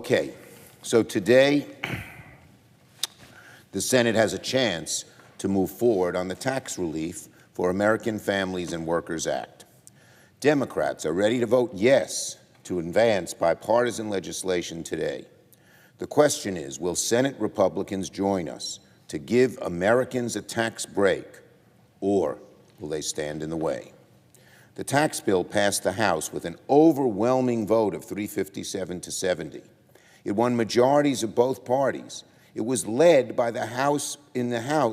Okay, so today the Senate has a chance to move forward on the tax relief for American Families and Workers Act. Democrats are ready to vote yes to advance bipartisan legislation today. The question is, will Senate Republicans join us to give Americans a tax break, or will they stand in the way? The tax bill passed the House with an overwhelming vote of 357 to 70. It won majorities of both parties. It was led by the House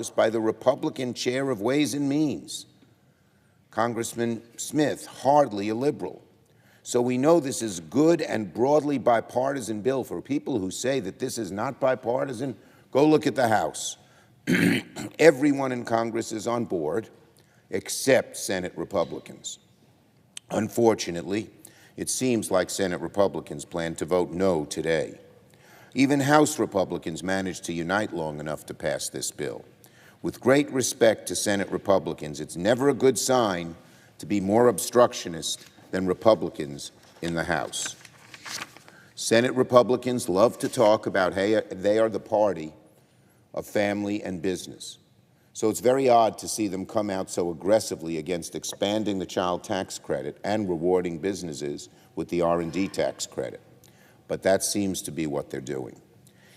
by the Republican chair of Ways and Means, Congressman Smith, hardly a liberal. So we know this is good and broadly bipartisan bill. For people who say that this is not bipartisan, go look at the House. Everyone in Congress is on board, except Senate Republicans. Unfortunately, it seems like Senate Republicans plan to vote no today. Even House Republicans managed to unite long enough to pass this bill. With great respect to Senate Republicans, it's never a good sign to be more obstructionist than Republicans in the House. Senate Republicans love to talk about how they are the party of family and business. So it's very odd to see them come out so aggressively against expanding the child tax credit and rewarding businesses with the R&D tax credit. But that seems to be what they're doing.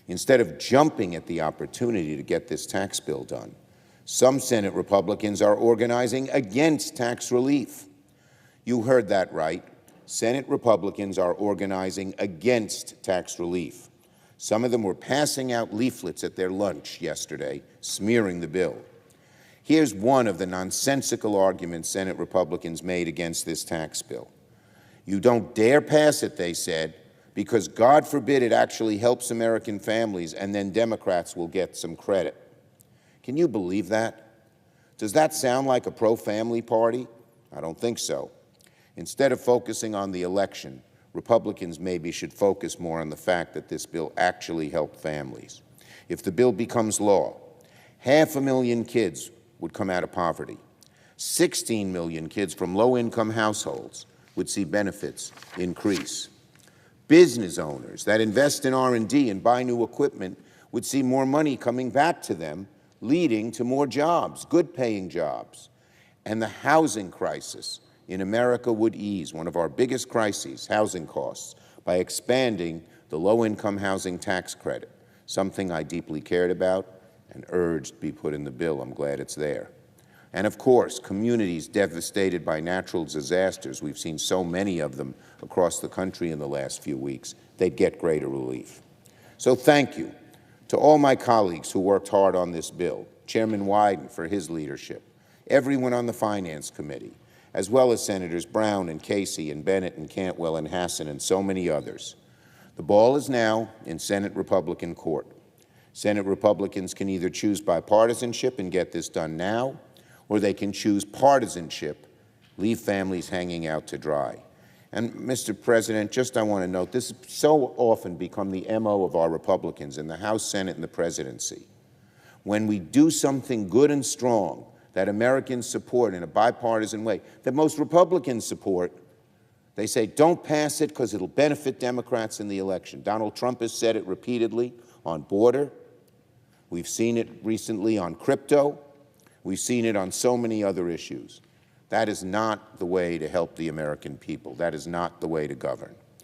Instead of jumping at the opportunity to get this tax bill done, some Senate Republicans are organizing against tax relief. You heard that right. Senate Republicans are organizing against tax relief. Some of them were passing out leaflets at their lunch yesterday, smearing the bill. Here's one of the nonsensical arguments Senate Republicans made against this tax bill. You don't dare pass it, they said, because God forbid it actually helps American families, and then Democrats will get some credit. Can you believe that? Does that sound like a pro-family party? I don't think so. Instead of focusing on the election, Republicans maybe should focus more on the fact that this bill actually helped families. If the bill becomes law, 500,000 kids would come out of poverty. 16 million kids from low-income households would see benefits increase. Business owners that invest in R&D and buy new equipment would see more money coming back to them, leading to more jobs, good-paying jobs. And the housing crisis in America would ease, one of our biggest crises, housing costs, by expanding the low-income housing tax credit, something I deeply cared about and urged be put in the bill. I'm glad it's there. And of course, communities devastated by natural disasters, we've seen so many of them across the country in the last few weeks, they'd get greater relief. So thank you to all my colleagues who worked hard on this bill, Chairman Wyden for his leadership, everyone on the Finance Committee, as well as Senators Brown and Casey and Bennett and Cantwell and Hassan and so many others. The ball is now in Senate Republican court. Senate Republicans can either choose bipartisanship and get this done now, or they can choose partisanship, leave families hanging out to dry. And, Mr. President, just I want to note, this has so often become the MO of our Republicans in the House, Senate, and the presidency. When we do something good and strong that Americans support in a bipartisan way, that most Republicans support, they say, don't pass it because it'll benefit Democrats in the election. Donald Trump has said it repeatedly on border. We've seen it recently on crypto. We've seen it on so many other issues. That is not the way to help the American people. That is not the way to govern.